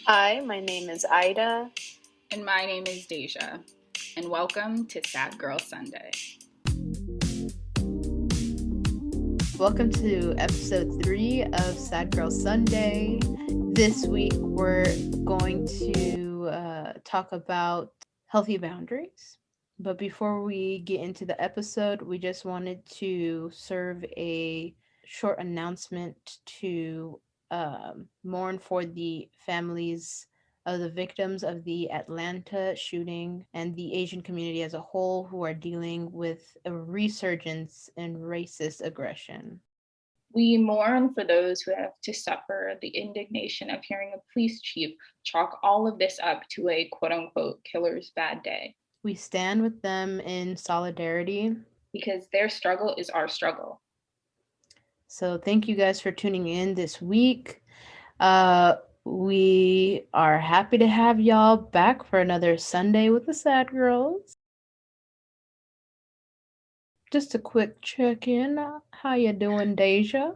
Hi, my name is Ida. And my name is Deja. And welcome to Sad Girl Sunday. Welcome to episode 3 of Sad Girl Sunday. This week we're going to talk about healthy boundaries. But before we get into the episode, we just wanted to serve a short announcement to mourn for the families of the victims of the Atlanta shooting and the Asian community as a whole who are dealing with a resurgence in racist aggression. We mourn for those who have to suffer the indignation of hearing a police chief chalk all of this up to a quote unquote killer's bad day. We stand with them in solidarity because their struggle is our struggle. So thank you guys for tuning in this week. We are happy to have y'all back for another Sunday with the Sad Girls. Just a quick check-in. How you doing, Deja?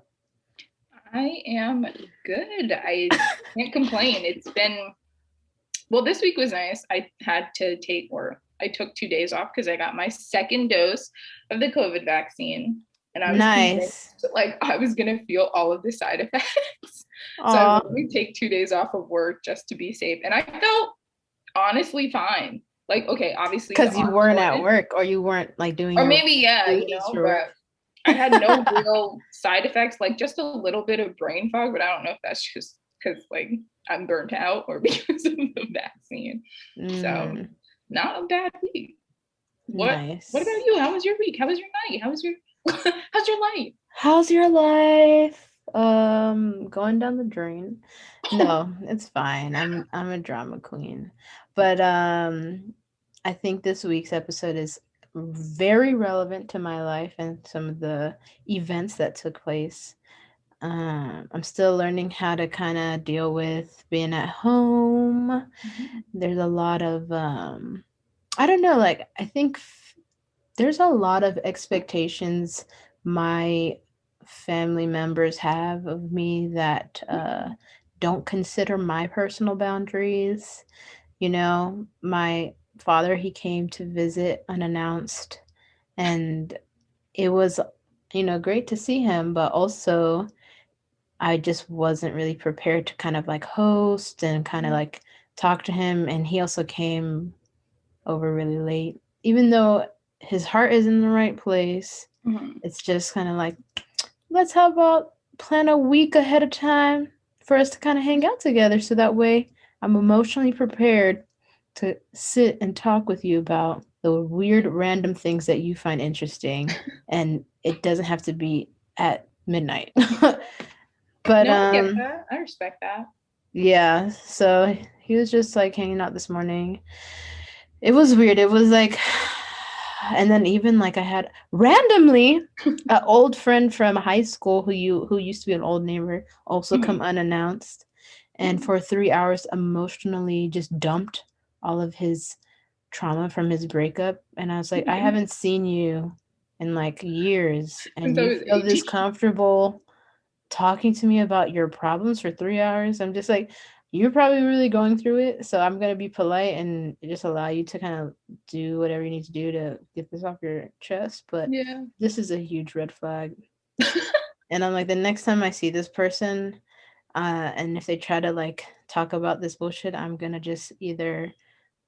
I am good. I can't complain. It's been, well, this week was nice. I took 2 days off because I got my second dose of the COVID vaccine. And I was nice. I was going to feel all of the side effects. So I was going to take 2 days off of work just to be safe. And I felt honestly fine. Like, okay, obviously. Because you weren't at work or you weren't like doing or maybe, yeah, but I had no real side effects, like just a little bit of brain fog, but I don't know if that's just because like I'm burnt out or because of the vaccine. So not a bad week. Nice. What about you? How was your week? How was your night? How's your life? How's your life? Going down the drain. No, it's fine. I'm a drama queen. But I think this week's episode is very relevant to my life and some of the events that took place. I'm still learning how to kind of deal with being at home. Mm-hmm. There's a lot of I don't know, like I think there's a lot of expectations my family members have of me that don't consider my personal boundaries. You know, my father, he came to visit unannounced, and it was, great to see him, but also I just wasn't really prepared to kind of like host and kind of like talk to him. And he also came over really late, even though his heart is in the right place. Mm-hmm. It's just kind of like, let's how about plan a week ahead of time for us to kind of hang out together, so that way I'm emotionally prepared to sit and talk with you about the weird random things that you find interesting, and it doesn't have to be at midnight. But no, I get that. I respect that. Yeah, so he was just like hanging out this morning. It was weird. It was like, and then even like I had randomly an old friend from high school who used to be an old neighbor also come unannounced, and for 3 hours emotionally just dumped all of his trauma from his breakup. And I was like, I haven't seen you in like years, and you feel this comfortable talking to me about your problems for 3 hours. I'm just like, you're probably really going through it, so I'm going to be polite and just allow you to kind of do whatever you need to do to get this off your chest. But this is a huge red flag. And I'm like, the next time I see this person, and if they try to like talk about this bullshit, I'm going to just either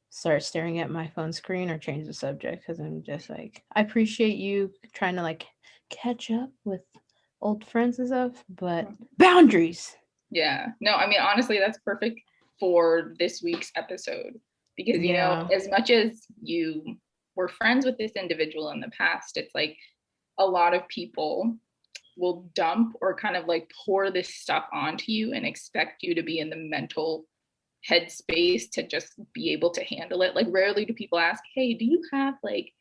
start staring at my phone screen or change the subject, because I'm just like, I appreciate you trying to like catch up with old friends and stuff, but boundaries. Yeah. No, I mean, honestly, that's perfect for this week's episode because, you know, as much as you were friends with this individual in the past, it's like a lot of people will dump or kind of like pour this stuff onto you and expect you to be in the mental headspace to just be able to handle it. Like, rarely do people ask, hey, do you have like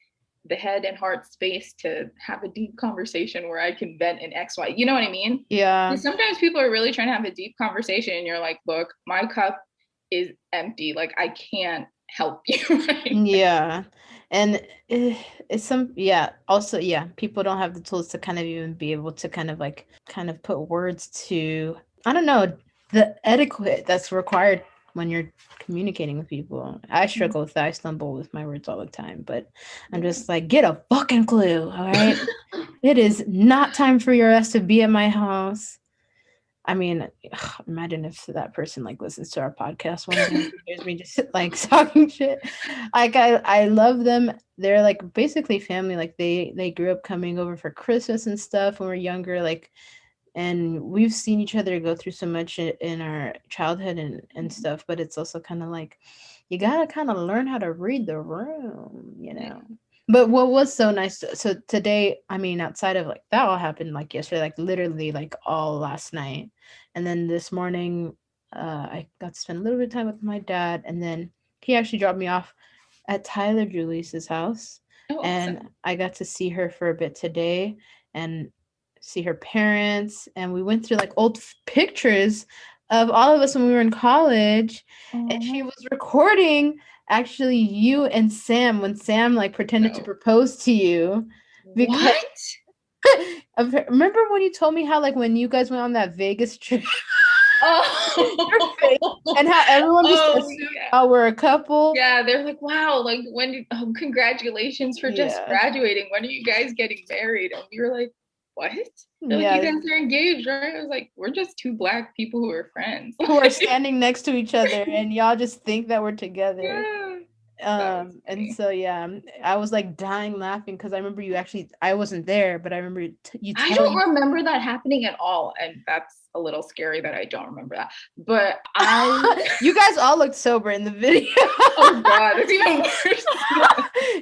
the head and heart space to have a deep conversation where I can vent in X, Y. You know what I mean? Yeah. And sometimes people are really trying to have a deep conversation and you're like, look, my cup is empty. Like, I can't help you. Right? Yeah. And it's also, people don't have the tools to kind of even be able to kind of put words to, I don't know, the etiquette that's required when you're communicating with people. I struggle with that. I stumble with my words all the time, but I'm just like, get a fucking clue, all right? It is not time for your ass to be at my house. I mean, imagine if that person like listens to our podcast one day and hears me just like talking shit. Like I love them. They're like basically family. Like they grew up coming over for Christmas and stuff when we were younger. Like, and we've seen each other go through so much in our childhood and stuff. But it's also kind of like you gotta kind of learn how to read the room, you know. But what was so nice, so today, I mean, outside of like that all happened like yesterday, like literally like all last night. And then this morning, I got to spend a little bit of time with my dad, and then he actually dropped me off at Tyler Julius's house. Oh, and awesome. I got to see her for a bit today and see her parents. And we went through like old pictures of all of us when we were in college. And she was recording actually you and Sam when Sam like pretended to propose to you. Because remember when you told me how like when you guys went on that Vegas trip and how everyone just assumed how we're a couple? Yeah, they're like, wow, like when congratulations for just graduating. When are you guys getting married? And we were like, what? They're like, you guys are engaged, right? I was like, we're just two Black people who are friends. Who are standing next to each other and y'all just think that we're together. And so I was like dying laughing because I remember you actually, I wasn't there, but I remember you I don't remember that happening at all, and that's a little scary that I don't remember that. But you guys all looked sober in the video. Oh god, that's even worse.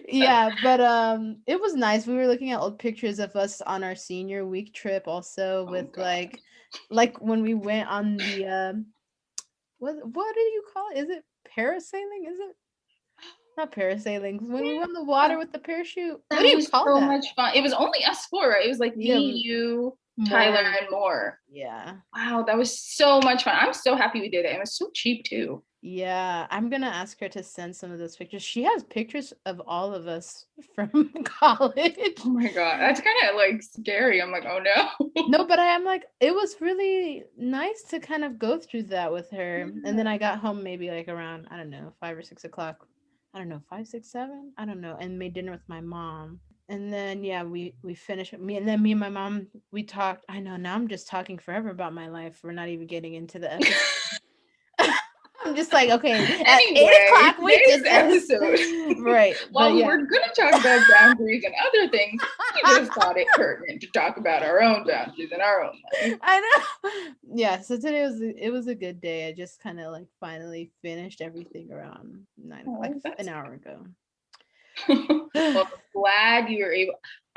Yeah, but it was nice. We were looking at old pictures of us on our senior week trip also with like when we went on the what do you call it? Is it parasailing? Is it not parasailing? When we went in the water with the parachute. What do you call that? So much fun. It was only us four, right? It was like me, you, Tyler, and more. Yeah. Wow, that was so much fun. I'm so happy we did it. It was so cheap too. Yeah, I'm gonna ask her to send some of those pictures. She has pictures of all of us from college. Oh my god, that's kind of like scary. I'm like, oh no. No, but I'm like, it was really nice to kind of go through that with her. And then I got home maybe like around, I don't know, 5 or 6 o'clock. I don't know, 5, 6, 7. I don't know, and made dinner with my mom. And then we finished me and my mom, we talked. I know now I'm just talking forever about my life. We're not even getting into the episode. I'm just like, okay, at 8 o'clock we did this episode. Right. Well, we were gonna talk about boundaries and other things. We just thought it pertinent to talk about our own boundaries and our own life. I know. Yeah, so today was a good day. I just kind of like finally finished everything around 9 o'clock, like an hour ago. Well,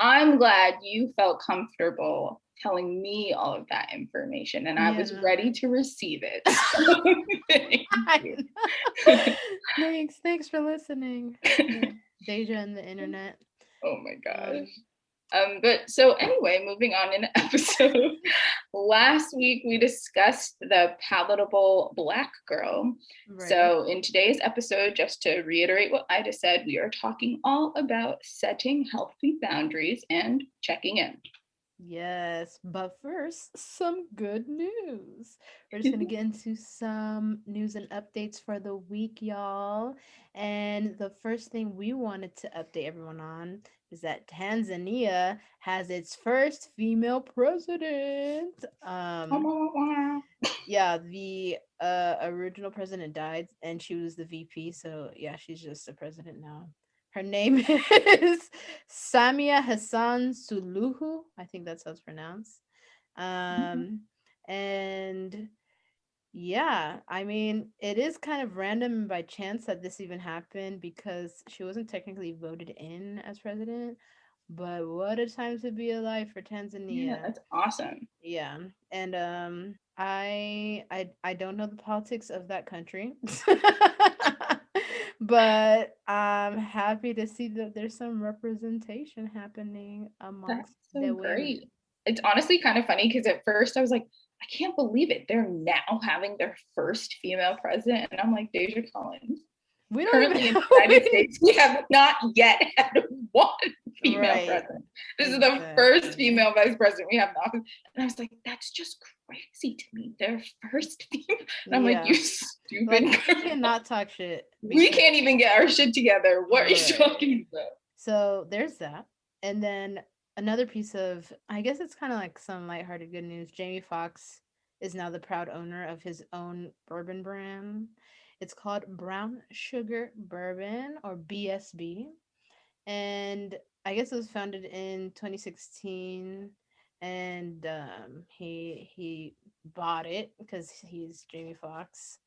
I'm glad you felt comfortable telling me all of that information, and I was ready to receive it. Thanks for listening. Deja and the internet. Oh my gosh. But so anyway, moving on in the episode, last week we discussed the palatable Black girl. Right. So in today's episode, just to reiterate what Ida said, we are talking all about setting healthy boundaries and checking in. Yes, but first, some good news. We're just going to get into some news and updates for the week, y'all. And the first thing we wanted to update everyone on is that Tanzania has its first female president. Yeah, the original president died and she was the VP. So yeah, she's just the president now. Her name is Samia Hassan Suluhu. I think that's how it's pronounced. And yeah, I mean, it is kind of random and by chance that this even happened because she wasn't technically voted in as president. But what a time to be alive for Tanzania. Yeah, that's awesome. Yeah. And I don't know the politics of that country. But I'm happy to see that there's some representation happening amongst the women. It's honestly kind of funny because at first I was like, I can't believe it. They're now having their first female president. And I'm like, Deja Collins. We don't currently in the United States, we have not yet had one female president. This is the first female vice president we have in office. And I was like, that's just crazy to me. Their first female. And I'm like, you stupid. Like, we cannot talk shit. We can't even get our shit together. What are you talking about? So there's that. And then another piece of, I guess it's kind of like some lighthearted good news. Jamie Foxx is now the proud owner of his own bourbon brand. It's called Brown Sugar Bourbon, or BSB. And I guess it was founded in 2016, and he bought it because he's Jamie Foxx.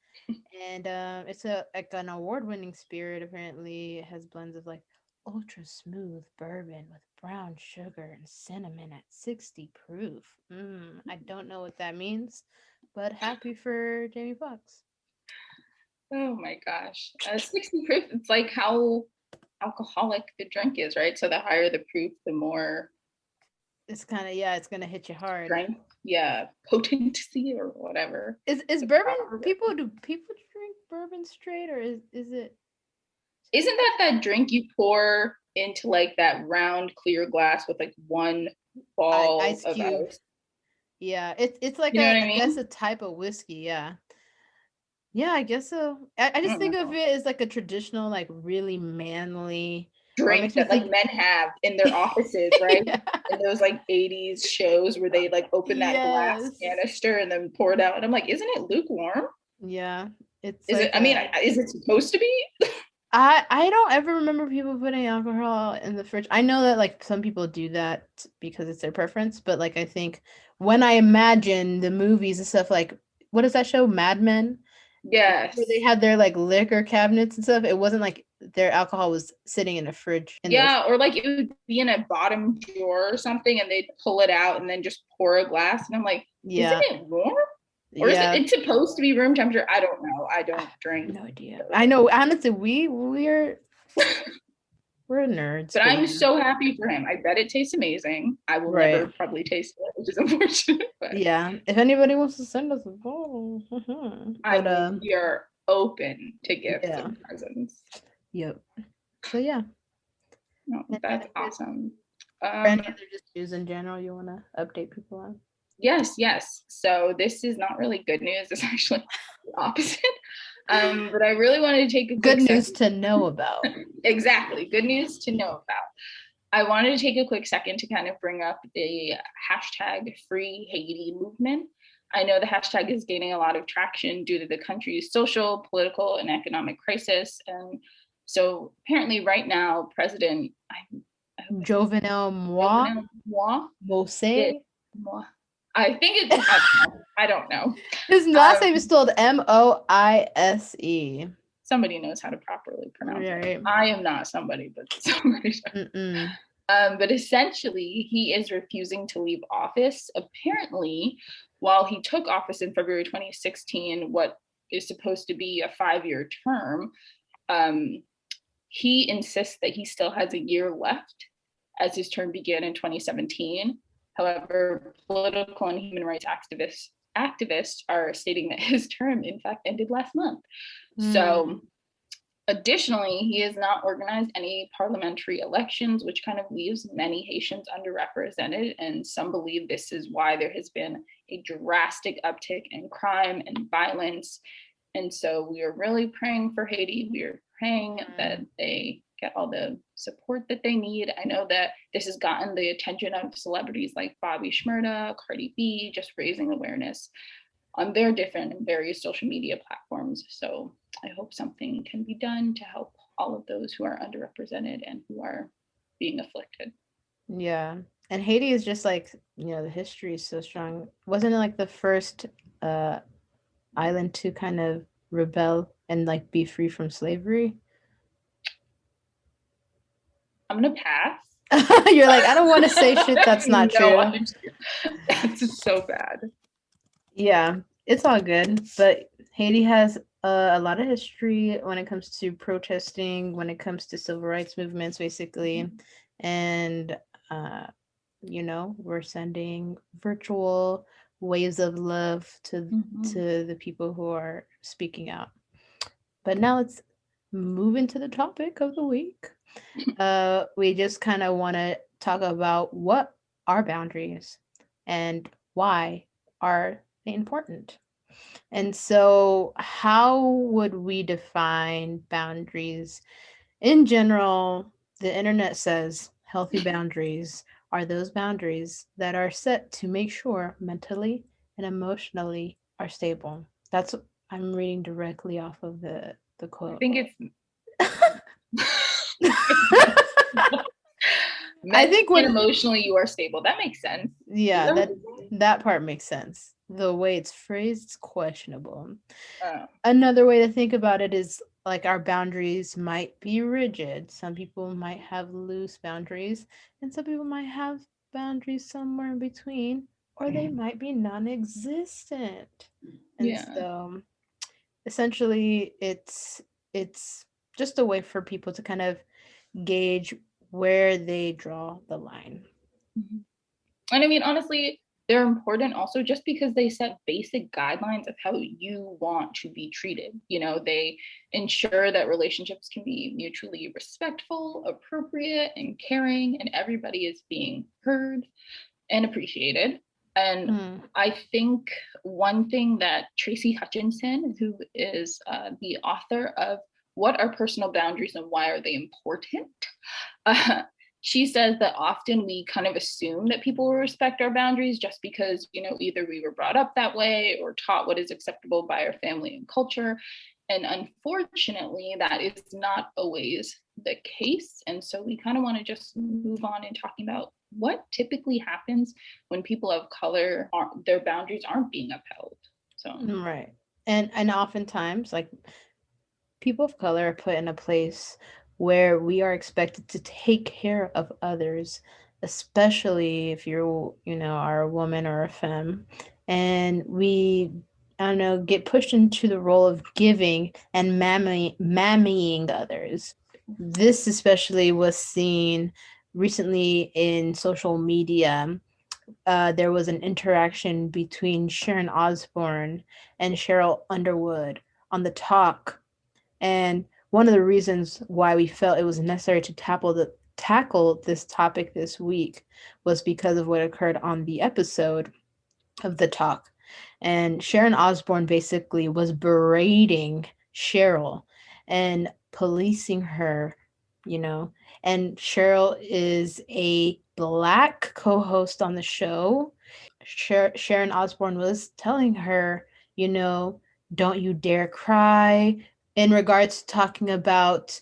And it's like an award-winning spirit. Apparently, it has blends of like ultra smooth bourbon with brown sugar and cinnamon at 60 proof. I don't know what that means, but happy for Jamie Foxx. Oh my gosh, 60 proof. It's like how alcoholic the drink is, right? So the higher the proof, the more it's kind of, it's gonna hit you hard. Strength, potency or whatever. Is bourbon, do people drink bourbon straight, or is it? Isn't that drink you pour into like that round clear glass with like one ball ice of cube? Ice? Yeah, it's like, you know I guess a type of whiskey. Yeah, I guess so. I just think of it as like a traditional, like really manly drink that like men have in their offices, right? Yeah. In those like 80s shows where they like open that glass canister and then pour it out. And I'm like, isn't it lukewarm? Yeah. Is it supposed to be? I don't ever remember people putting alcohol in the fridge. I know that like some people do that because it's their preference, but like I think when I imagine the movies and stuff, like what is that show, Mad Men? Yes. Where they had their like liquor cabinets and stuff. It wasn't like their alcohol was sitting in a fridge. Or like it would be in a bottom drawer or something, and they'd pull it out and then just pour a glass. And I'm like, isn't it warm? Or is it's supposed to be room temperature? I don't know. I don't drink. No idea. I know. Honestly, we're nerds. But I'm so happy for him. I bet it tastes amazing. I will never probably taste it, which is unfortunate. But yeah. If anybody wants to send us a bottle, we are open to gifts and presents. Yep. So yeah. No, that's awesome. Any other just news in general you want to update people on? Yes. So this is not really good news. It's actually the opposite. But I really wanted to take a good news to know about. Exactly. Good news to know about. I wanted to take a quick second to kind of bring up the hashtag Free Haiti movement. I know the hashtag is gaining a lot of traction due to the country's social, political, and economic crisis. And so apparently right now, President Jovenel Moise. I think it's, I don't know. His last name is spelled Moise. Somebody knows how to properly pronounce it. I am not somebody, but somebody does. But essentially, he is refusing to leave office. Apparently, while he took office in February 2016, what is supposed to be a 5-year term, he insists that he still has a year left, as his term began in 2017. However, political and human rights activists are stating that his term, in fact, ended last month. So, additionally, he has not organized any parliamentary elections, which kind of leaves many Haitians underrepresented. And some believe this is why there has been a drastic uptick in crime and violence. And so we are really praying for Haiti. We are praying that they get all the support that they need. I know that this has gotten the attention of celebrities like Bobby Shmurda, Cardi B, just raising awareness on their different and various social media platforms. So I hope something can be done to help all of those who are underrepresented and who are being afflicted. Yeah. And Haiti is just like, the history is so strong. Wasn't it like the first island to kind of rebel and like be free from slavery? I'm gonna pass. You're like, I don't want to say shit that's not true. That's so bad. Yeah, it's all good. But Haiti has a lot of history when it comes to protesting, when it comes to civil rights movements, basically. And, we're sending virtual waves of love to the people who are speaking out. But now let's move into the topic of the week. We just kind of want to talk about what are boundaries and why are they important. And so how would we define boundaries? In general, the internet says healthy boundaries are those boundaries that are set to make sure mentally and emotionally are stable. That's I'm reading directly off of the I quote. think it's I think mentally and emotionally you are stable. That makes sense. Yeah, that part makes sense. The way it's phrased is questionable. Oh. Another way to think about it is like our boundaries might be rigid. Some people might have loose boundaries, and some people might have boundaries somewhere in between, or they might be non-existent. And Yeah. so essentially it's just a way for people to kind of gauge where they draw the line. Mm-hmm. And I mean, honestly, they're important also just because they set basic guidelines of how you want to be treated. You know, they ensure that relationships can be mutually respectful, appropriate, and caring, and everybody is being heard and appreciated. And I think one thing that Tracy Hutchinson, who is the author of What Are Personal Boundaries and Why Are They Important? She says that often we kind of assume that people will respect our boundaries just because, you know, either we were brought up that way or taught what is acceptable by our family and culture. And unfortunately, that is not always the case. And so we kind of want to just move on and talking about what typically happens when people of color their boundaries aren't being upheld. So Right. And oftentimes like people of color are put in a place where we are expected to take care of others, especially if are a woman or a femme, and we, I don't know, get pushed into the role of giving and mammying others. This especially was seen recently in social media. There was an interaction between Sharon Osbourne and Cheryl Underwood on the talk, and one of the reasons why we felt it was necessary to tackle this topic this week was because of what occurred on the episode of the talk. And Sharon Osbourne basically was berating Cheryl and policing her, and Cheryl is a Black co-host on the show. Sharon Osbourne was telling her, don't you dare cry, in regards to talking about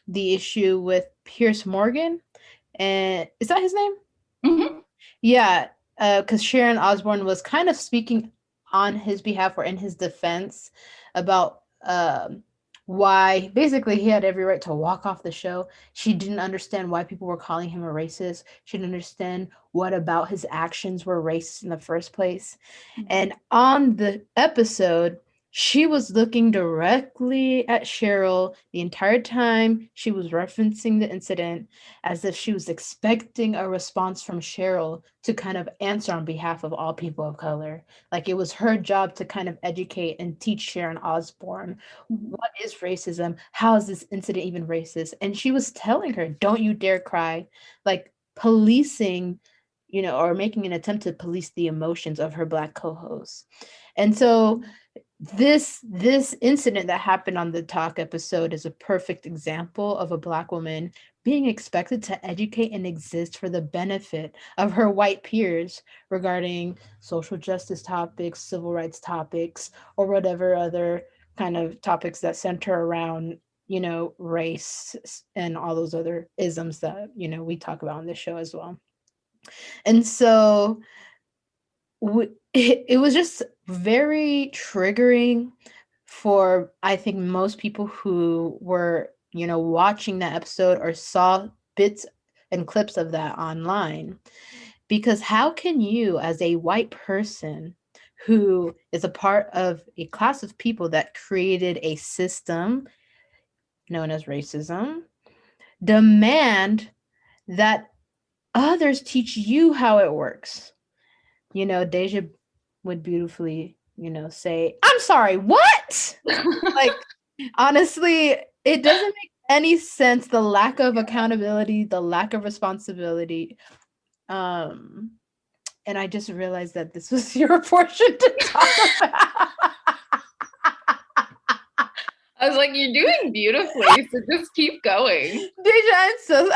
the issue with Pierce Morgan. And is that his name? Mm-hmm. Yeah, because Sharon Osbourne was kind of speaking on his behalf or in his defense about why basically he had every right to walk off the show. She didn't understand why people were calling him a racist. She didn't understand what about his actions were racist in the first place. Mm-hmm. And on the episode, she was looking directly at Cheryl the entire time she was referencing the incident, as if she was expecting a response from Cheryl to kind of answer on behalf of all people of color. Like it was her job to kind of educate and teach Sharon Osbourne, what is racism? How is this incident even racist? And she was telling her, don't you dare cry, like policing, or making an attempt to police the emotions of her Black co-hosts. And so this incident that happened on the talk episode is a perfect example of a Black woman being expected to educate and exist for the benefit of her white peers regarding social justice topics, civil rights topics, or whatever other kind of topics that center around, race and all those other isms that, we talk about on this show as well. And so it was just very triggering for, I think, most people who were, watching that episode or saw bits and clips of that online. Because how can you, as a white person who is a part of a class of people that created a system known as racism, demand that others teach you how it works? Deja would beautifully, say, I'm sorry, what? Like, honestly, it doesn't make any sense. The lack of accountability, the lack of responsibility. And I just realized that this was your portion to talk about. I was like, you're doing beautifully, so just keep going. Deja, I'm so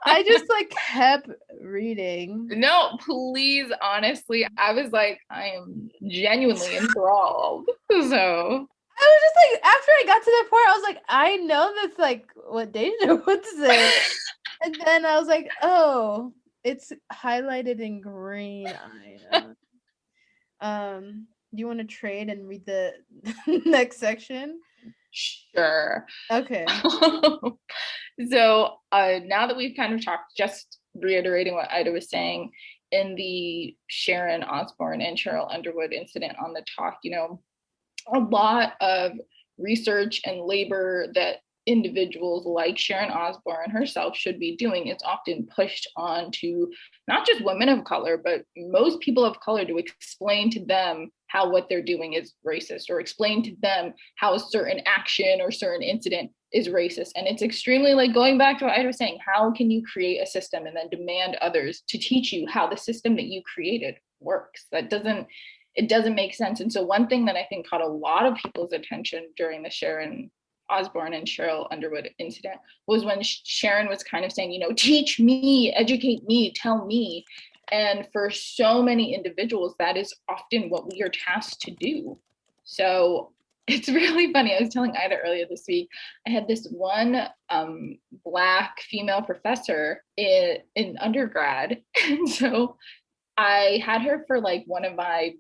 I just like kept reading. No, please, honestly, I was like, I am genuinely enthralled. So I was just like, after I got to that part, I was like, I know that's like what Deja would say. And then I was like, oh, it's highlighted in green. Do you want to trade and read the next section? sure. Okay. So now that we've kind of talked, just reiterating what Ida was saying in the Sharon Osbourne and Cheryl Underwood incident on the talk, a lot of research and labor that individuals like Sharon Osbourne herself should be doing is often pushed on to not just women of color, but most people of color, to explain to them how what they're doing is racist, or explain to them how a certain action or certain incident is racist. And it's extremely, like, going back to what I was saying, how can you create a system and then demand others to teach you how the system that you created works? It doesn't make sense. And so one thing that I think caught a lot of people's attention during the Sharon Osbourne and Cheryl Underwood incident was when Sharon was kind of saying, teach me, educate me, tell me. And for so many individuals, that is often what we are tasked to do. So it's really funny. I was telling Ida earlier this week, I had this one Black female professor in undergrad. And so I had her for like one of my,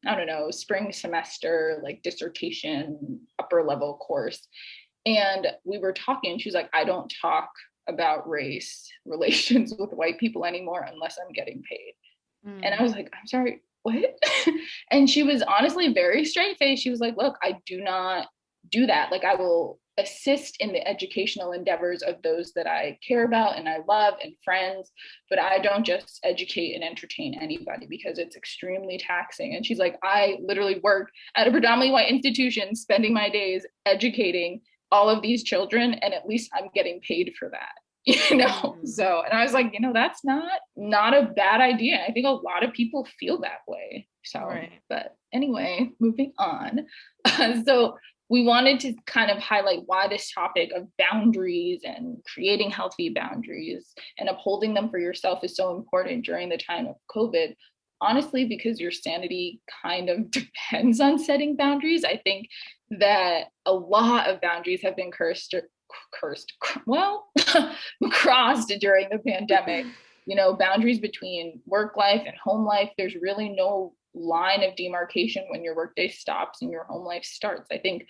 I don't know, spring semester, like dissertation, upper level course. And we were talking, she was like, I don't talk about race relations with white people anymore unless I'm getting paid. And I was like, I'm sorry, what? And she was honestly very straight faced. She was like, look, I do not do that. Like, I will assist in the educational endeavors of those that I care about and I love and friends, but I don't just educate and entertain anybody because it's extremely taxing. And she's like, I literally work at a predominantly white institution, spending my days educating all of these children, and at least I'm getting paid for that. So, and I was like, that's not a bad idea. I think a lot of people feel that way. So, right. But anyway, moving on. So we wanted to kind of highlight why this topic of boundaries and creating healthy boundaries and upholding them for yourself is so important during the time of COVID. Honestly, because your sanity kind of depends on setting boundaries. I think that a lot of boundaries have been crossed during the pandemic. Boundaries between work life and home life, there's really no line of demarcation when your workday stops and your home life starts. I think,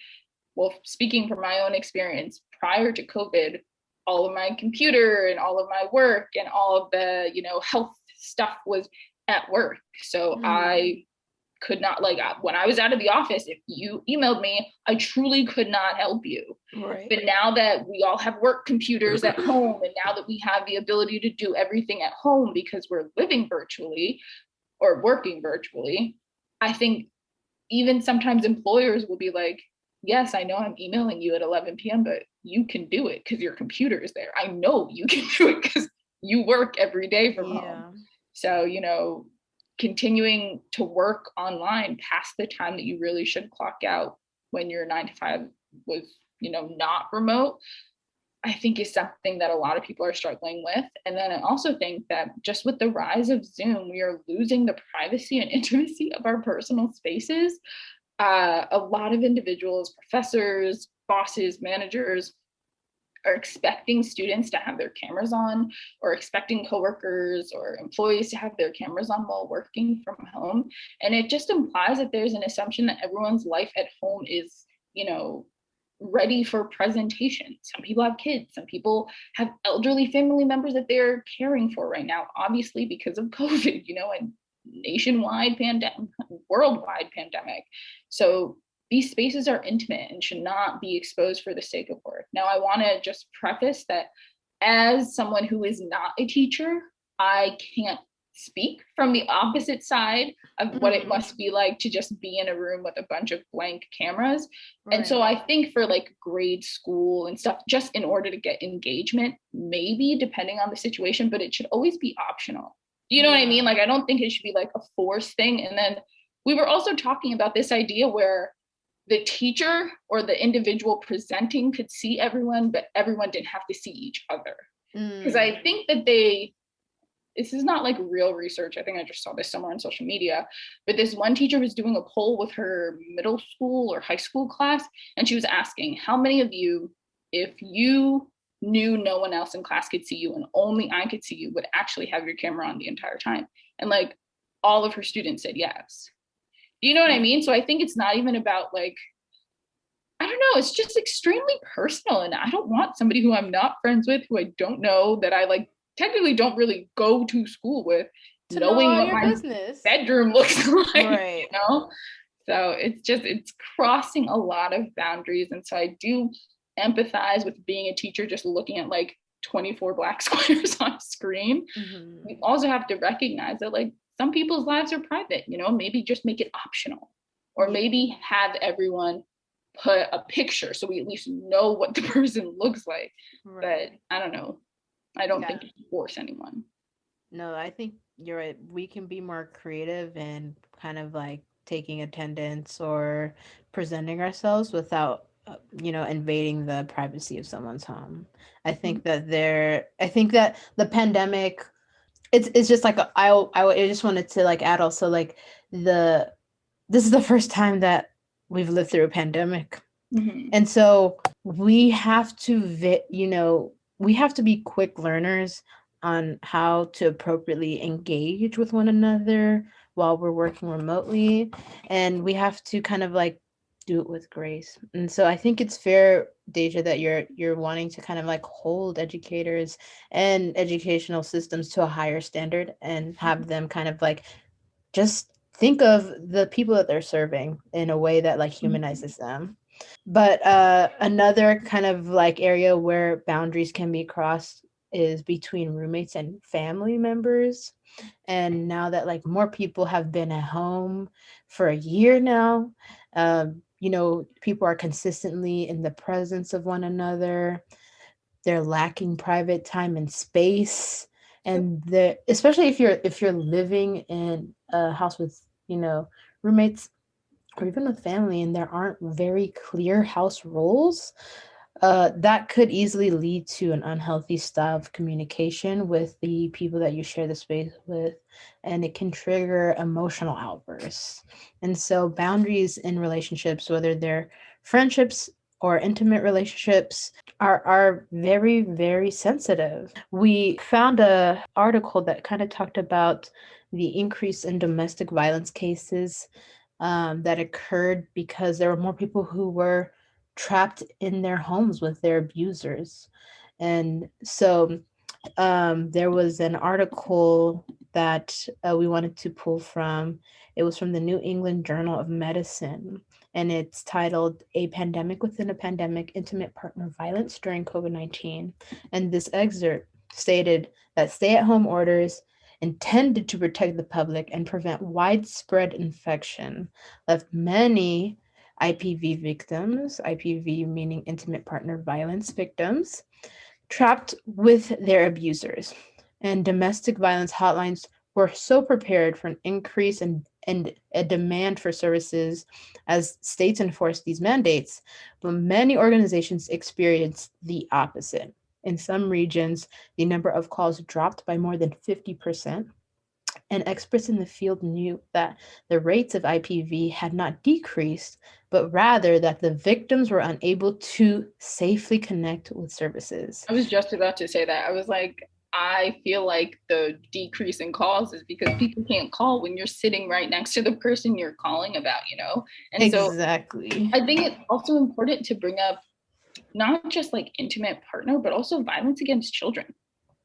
well, speaking from my own experience, prior to COVID, all of my computer and all of my work and all of the, health stuff was at work. So I could not, like, when I was out of the office, if you emailed me, I truly could not help you. Right. But now that we all have work computers at home, and now that we have the ability to do everything at home because we're living virtually or working virtually, I think even sometimes employers will be like, yes, I know I'm emailing you at 11 p.m., but you can do it because your computer is there. I know you can do it because you work every day from home. So, continuing to work online past the time that you really should clock out when your 9 to 5 was, not remote, I think is something that a lot of people are struggling with. And then I also think that just with the rise of Zoom, we are losing the privacy and intimacy of our personal spaces. A lot of individuals, professors, bosses, managers are expecting students to have their cameras on, or expecting coworkers or employees to have their cameras on while working from home. And it just implies that there's an assumption that everyone's life at home is, ready for presentation. Some people have kids, some people have elderly family members that they're caring for right now, obviously because of COVID, a nationwide pandemic, worldwide pandemic. So these spaces are intimate and should not be exposed for the sake of work. Now, I want to just preface that as someone who is not a teacher, I can't speak from the opposite side of what it must be like to just be in a room with a bunch of blank cameras. Right. And so I think for like grade school and stuff, just in order to get engagement, maybe depending on the situation, but it should always be optional. Do you know what I mean? Like, I don't think it should be like a forced thing. And then we were also talking about this idea where the teacher or the individual presenting could see everyone, but everyone didn't have to see each other. Because I think that this is not like real research. I think I just saw this somewhere on social media, but this one teacher was doing a poll with her middle school or high school class, and she was asking, how many of you, if you knew no one else in class could see you and only I could see you, would actually have your camera on the entire time? And like all of her students said yes. Do you know what I mean? So I think it's not even about like, I don't know, it's just extremely personal. And I don't want somebody who I'm not friends with, who I don't know, that I like technically don't really go to school with, to knowing know what your my business. bedroom looks like, right. you know? So it's crossing a lot of boundaries. And so I do empathize with being a teacher, just looking at like 24 black squares on a screen. Mm-hmm. We also have to recognize that like some people's lives are private, you know, maybe just make it optional, or maybe have everyone put a picture so we at least know what the person looks like. Right. But I don't know. I don't think you can force anyone. No, I think you're right. We can be more creative and kind of like taking attendance or presenting ourselves without invading the privacy of someone's home. I think that the pandemic, it's just like I just wanted to like add also like this is the first time that we've lived through a pandemic. And so we have to we have to be quick learners on how to appropriately engage with one another while we're working remotely, and we have to kind of like do it with grace. And so I think it's fair, Deja, that you're wanting to kind of like hold educators and educational systems to a higher standard and have them kind of like just think of the people that they're serving in a way that like humanizes them. But another kind of like area where boundaries can be crossed is between roommates and family members. And now that like more people have been at home for a year now, people are consistently in the presence of one another. They're lacking private time and space. And especially if you're living in a house with, roommates, or even with family, and there aren't very clear house rules, that could easily lead to an unhealthy style of communication with the people that you share the space with, and it can trigger emotional outbursts. And so boundaries in relationships, whether they're friendships or intimate relationships, are very, very sensitive. We found a article that kind of talked about the increase in domestic violence cases that occurred because there were more people who were trapped in their homes with their abusers. And so there was an article that we wanted to pull from. It was from the New England Journal of Medicine, and it's titled "A Pandemic Within a Pandemic: Intimate Partner Violence During COVID-19." And this excerpt stated that stay-at-home orders intended to protect the public and prevent widespread infection left many IPV victims, IPV meaning intimate partner violence victims, trapped with their abusers. And domestic violence hotlines were so prepared for an increase in a demand for services as states enforced these mandates, but many organizations experienced the opposite. In some regions, the number of calls dropped by more than 50%. And experts in the field knew that the rates of IPV had not decreased, but rather that the victims were unable to safely connect with services. I was just about to say that. I was like, I feel like the decrease in calls is because people can't call when you're sitting right next to the person you're calling about, you know? And exactly. So I think it's also important to bring up not just like intimate partner, but also violence against children.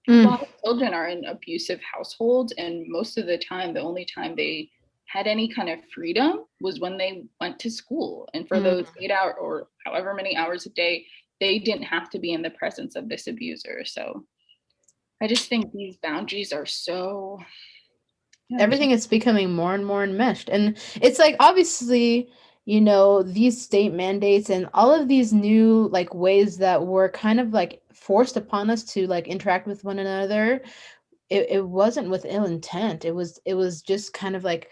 A lot of children are in abusive households, and most of the time, the only time they had any kind of freedom was when they went to school. And for those 8 hours or however many hours a day, they didn't have to be in the presence of this abuser. So I just think these boundaries are so everything is becoming more and more enmeshed. And it's like, obviously, these state mandates and all of these new like ways that were kind of like forced upon us to like interact with one another, it wasn't with ill intent. It was just kind of like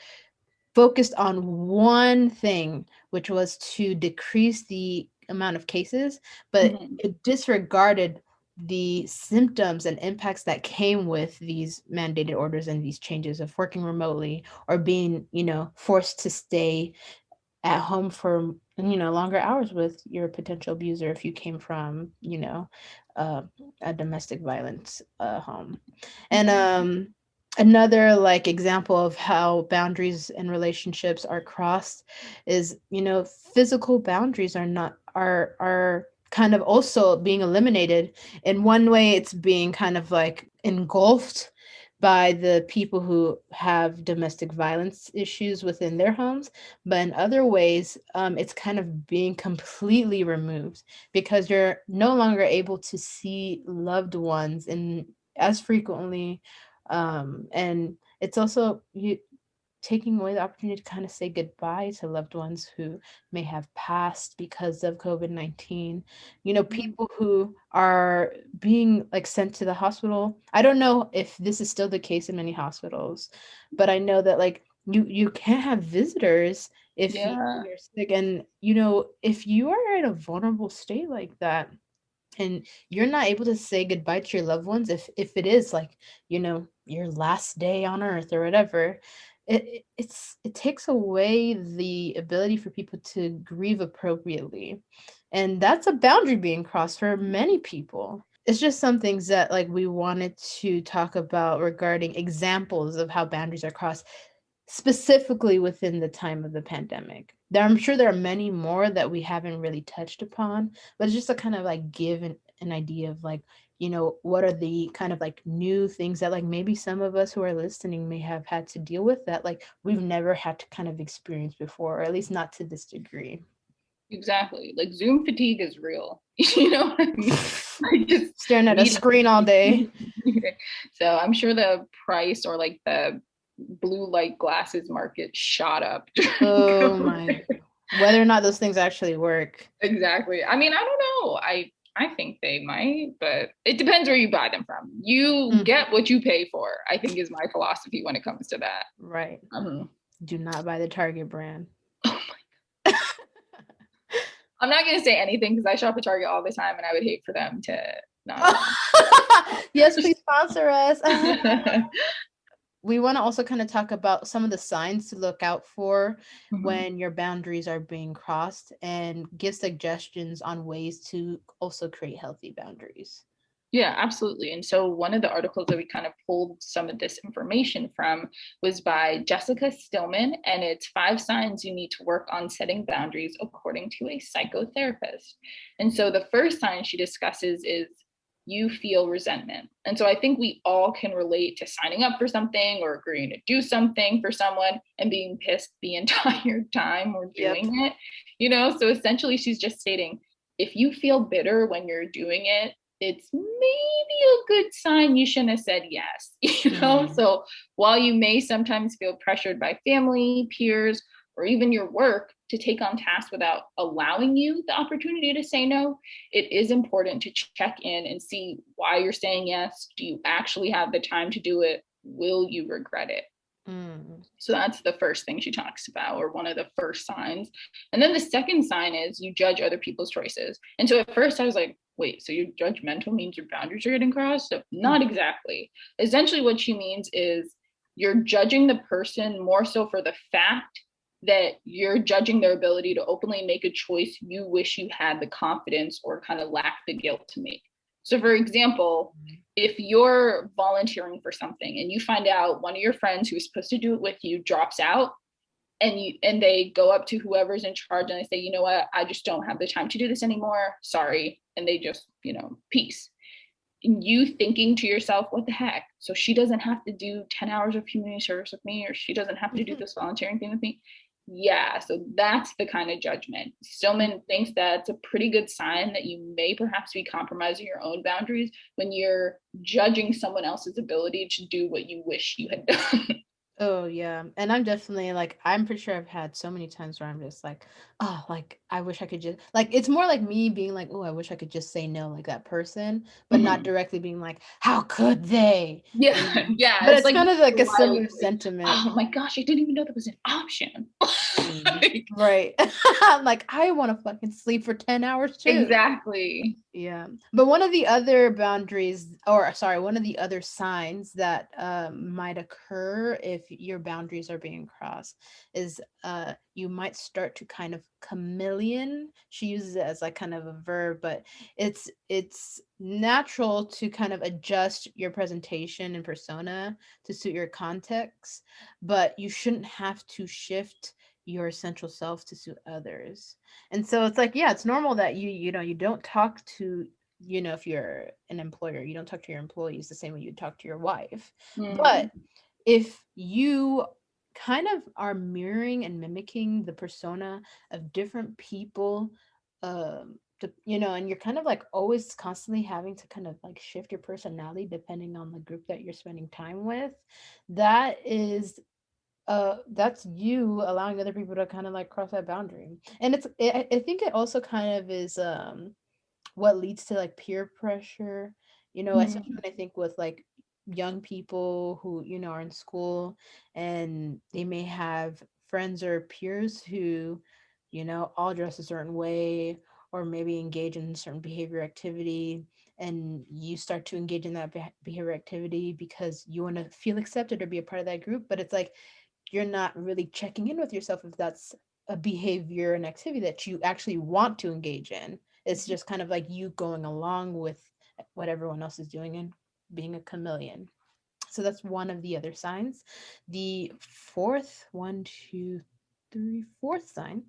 focused on one thing, which was to decrease the amount of cases, but it disregarded the symptoms and impacts that came with these mandated orders and these changes of working remotely or being, forced to stay at home for, longer hours with your potential abuser if you came from, a domestic violence home. And another like example of how boundaries in relationships are crossed is, physical boundaries are kind of also being eliminated. In one way, it's being kind of like engulfed by the people who have domestic violence issues within their homes, but in other ways, it's kind of being completely removed because you're no longer able to see loved ones in as frequently, and it's also you taking away the opportunity to kind of say goodbye to loved ones who may have passed because of COVID-19. People who are being like sent to the hospital. I don't know if this is still the case in many hospitals, but I know that like you can't have visitors if you're sick. And if you are in a vulnerable state like that, and you're not able to say goodbye to your loved ones, if it is like your last day on earth or whatever, it takes away the ability for people to grieve appropriately, and that's a boundary being crossed for many people. It's just some things that like we wanted to talk about regarding examples of how boundaries are crossed specifically within the time of the pandemic. I'm sure there are many more that we haven't really touched upon, but it's just to kind of like give an idea of like, what are the kind of like new things that like maybe some of us who are listening may have had to deal with that like we've never had to kind of experience before, or at least not to this degree. Exactly. Like Zoom fatigue is real. You know what I mean? I just staring at a screen all day. So I'm sure the price or like the blue light glasses market shot up. Oh my. Whether or not those things actually work. Exactly. I mean, I don't know. I think they might, but it depends where you buy them from. You get what you pay for, I think is my philosophy when it comes to that. Right. Do not buy the Target brand. Oh my God. I'm not going to say anything because I shop at Target all the time and I would hate for them to not. Yes, please sponsor us. We want to also kind of talk about some of the signs to look out for when your boundaries are being crossed and give suggestions on ways to also create healthy boundaries. Yeah, absolutely. And so one of the articles that we kind of pulled some of this information from was by Jessica Stillman, and it's 5 signs you need to work on setting boundaries according to a psychotherapist. And so the first sign she discusses is you feel resentment. And so I think we all can relate to signing up for something or agreeing to do something for someone and being pissed the entire time we're doing it. So essentially she's just stating, if you feel bitter when you're doing it, it's maybe a good sign you shouldn't have said yes. So while you may sometimes feel pressured by family, peers, or even your work to take on tasks without allowing you the opportunity to say no, it is important to check in and see why you're saying yes. Do you actually have the time to do it? Will you regret it? So that's the first thing she talks about, or one of the first signs. And then the second sign is you judge other people's choices. And so at first I was like, wait, so you're judgmental means your boundaries are getting crossed? So not exactly. Essentially what she means is you're judging the person more so for the fact that you're judging their ability to openly make a choice you wish you had the confidence or kind of lack the guilt to make. So for example, if you're volunteering for something and you find out one of your friends who's supposed to do it with you drops out, and they go up to whoever's in charge and they say, you know what, I just don't have the time to do this anymore. Sorry. And they just, peace. And you thinking to yourself, what the heck? So she doesn't have to do 10 hours of community service with me, or she doesn't have to do this volunteering thing with me. Yeah, so that's the kind of judgment. Stillman thinks that's a pretty good sign that you may perhaps be compromising your own boundaries when you're judging someone else's ability to do what you wish you had done. Oh yeah. And I'm definitely like, I'm pretty sure I've had so many times where I'm just like, oh, like I wish I could just like, it's more like me being like, oh, I wish I could just say no like that person, but not Mhm. directly being like, how could they, Yeah, you know? yeah. But It's it's like kind of like a like, similar sentiment. oh my gosh, I didn't even know that was an option. Mm, Like, right. I'm like, I want to fucking sleep for 10 hours too. exactly. Yeah. But one of the other boundaries, or sorry, one of the other signs that might occur if your boundaries are being crossed is you might start to kind of chameleon. She uses it as like kind of a verb, but it's natural to kind of adjust your presentation and persona to suit your context, but you shouldn't have to shift your essential self to suit others. And so it's like, yeah, it's normal that you don't talk to, if you're an employer, you don't talk to your employees the same way you talk to your wife. Mhm. But if you kind of are mirroring and mimicking the persona of different people, and you're kind of like always constantly having to kind of like shift your personality depending on the group that you're spending time with, that is that's you allowing other people to kind of like cross that boundary. And I think it also kind of is what leads to like peer pressure, especially Mhm. when I think with like young people who, are in school, and they may have friends or peers who, all dress a certain way, or maybe engage in certain behavior activity, and you start to engage in that behavior activity because you want to feel accepted or be a part of that group, but it's like you're not really checking in with yourself if that's a behavior and activity that you actually want to engage in. It's just kind of like you going along with what everyone else is doing and being a chameleon. So that's one of the other signs. The fourth sign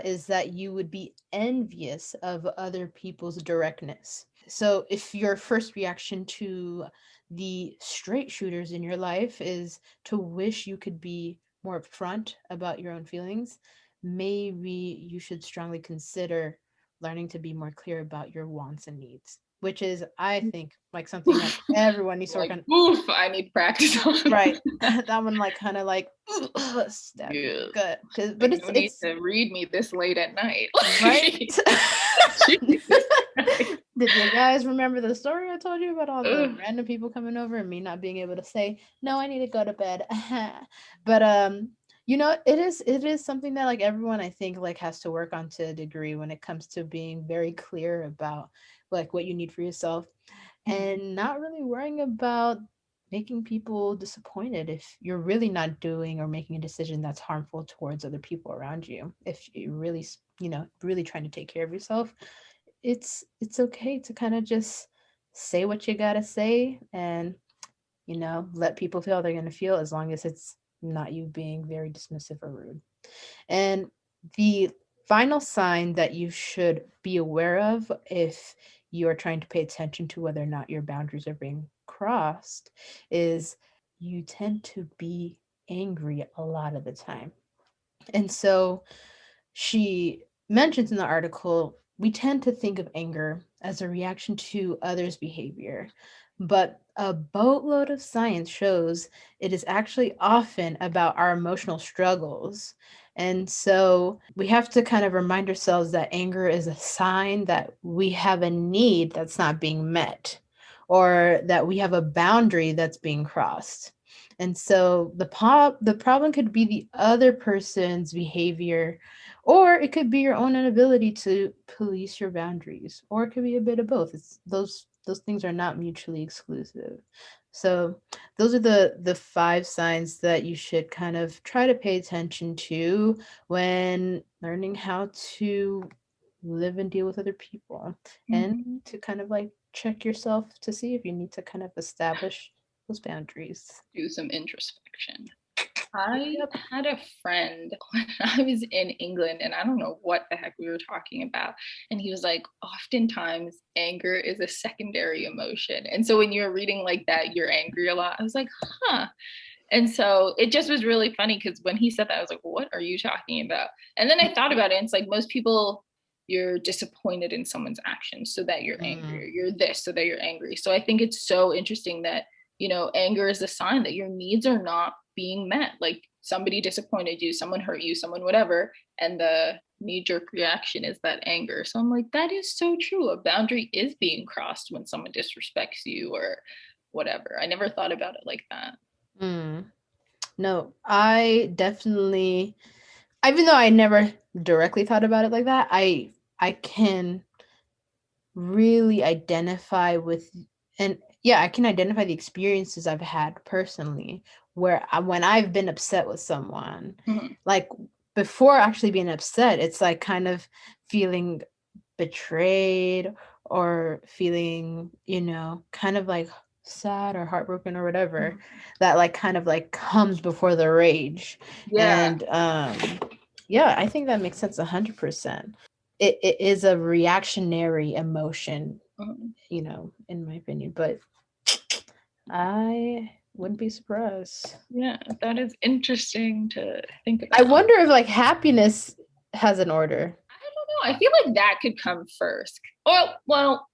is that you would be envious of other people's directness. So if your first reaction to the straight shooters in your life is to wish you could be more upfront about your own feelings, maybe you should strongly consider learning to be more clear about your wants and needs, which is, I think, like something that everyone needs to work Like, on. oof, I need practice on. Right. That one like kind of like stab you in Yeah. the gut. But Like, it's no need to read me this late at night. right. Jesus Christ. Did you guys remember the story I told you about all the Ugh. random people coming over and me not being able to say, no, I need to go to bed? But it is something that like everyone I think like has to work on to a degree when it comes to being very clear about like what you need for yourself, and not really worrying about making people disappointed if you're really not doing or making a decision that's harmful towards other people around you. If you really, really trying to take care of yourself, it's okay to kind of just say what you got to say, and let people feel how they're going to feel, as long as it's not you being very dismissive or rude. And the final sign that you should be aware of if you are trying to pay attention to whether or not your boundaries are being crossed is you tend to be angry a lot of the time. And so she mentions in the article, we tend to think of anger as a reaction to others' behavior, but a boatload of science shows it is actually often about our emotional struggles. And so we have to kind of remind ourselves that anger is a sign that we have a need that's not being met, or that we have a boundary that's being crossed. And so the problem could be the other person's behavior, or it could be your own inability to police your boundaries, or it could be a bit of both. It's those things are not mutually exclusive. So those are the five signs that you should kind of try to pay attention to when learning how to live and deal with other people, and Mhm. to kind of like check yourself to see if you need to kind of establish those boundaries. Do some introspection. I Yep. had a friend when I was in England, and I don't know what the heck we were talking about. And he was like, oftentimes anger is a secondary emotion. And so when you're reading like that, you're angry a lot. I was like, huh. And so it just was really funny because when he said that, I was like, what are you talking about? And then I thought about it, and it's like most people, you're disappointed in someone's actions so that you're angry, or Mm, you're this so that you're angry. So I think it's so interesting that anger is a sign that your needs are not being met. Like somebody disappointed you, someone hurt you, someone whatever, and the knee-jerk reaction is that anger. So I'm like, that is so true. A boundary is being crossed when someone disrespects you or whatever. I never thought about it like that. No, I definitely, even though I never directly thought about it like that, I can really identify with, and yeah, I can identify the experiences I've had personally where when I've been upset with someone, like before actually being upset, it's like kind of feeling betrayed or feeling, kind of like sad or heartbroken or whatever, that like kind of like comes before the rage. And yeah, I think that makes sense 100%. It is a reactionary emotion, in my opinion, but I wouldn't be surprised. Yeah, that is interesting to think about. I wonder if like happiness has an order. I don't know. I feel like that could come first. Oh, well,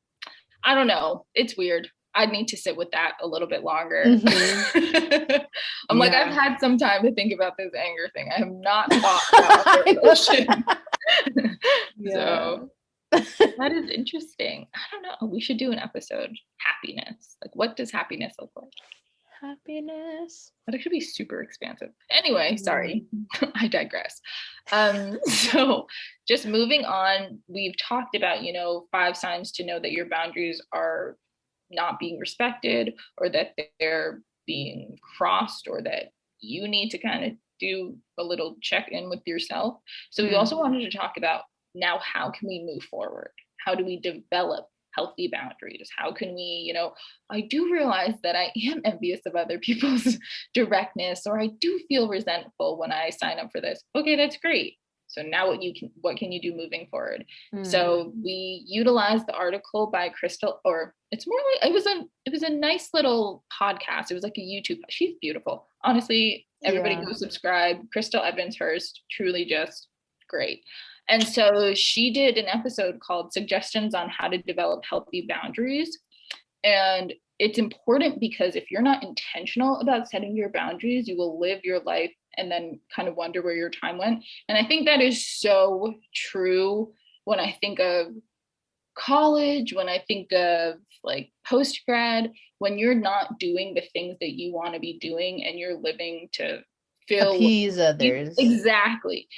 I don't know. It's weird. I'd need to sit with that a little bit longer. I'm like, I've had some time to think about this anger thing. I have not thought about emotion. So that is interesting. I don't know. We should do an episode. Happiness. Like, what does happiness look like? Happiness. But it could be super expansive. Anyway, sorry. I digress. So just moving on, we've talked about, 5 signs to know that your boundaries are not being respected or that they're being crossed or that you need to kind of do a little check-in with yourself. So we also wanted to talk about now, how can we move forward? How do we develop healthy boundaries? How can we, I do realize that I am envious of other people's directness, or I do feel resentful when I sign up for this. Okay, that's great. So now what can you do moving forward? So we utilized the article by Crystal, or it's more like it was a nice little podcast. It was like a YouTube. She's beautiful. Honestly, everybody go subscribe. Crystal Evans Hurst, truly just great. And so she did an episode called Suggestions on How to Develop Healthy Boundaries. And it's important because if you're not intentional about setting your boundaries, you will live your life and then kind of wonder where your time went. And I think that is so true when I think of college, when I think of like post-grad, when you're not doing the things that you want to be doing and you're living to appease others. Exactly.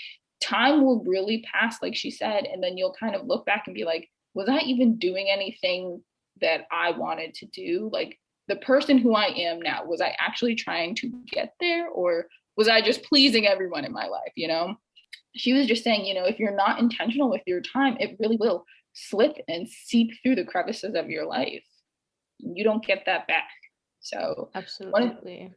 Time will really pass, like she said, and then you'll kind of look back and be like, was I even doing anything that I wanted to do? Like, the person who I am now, was I actually trying to get there, or was I just pleasing everyone in my life? She was just saying, if you're not intentional with your time, it really will slip and seep through the crevices of your life. You don't get that back. So absolutely.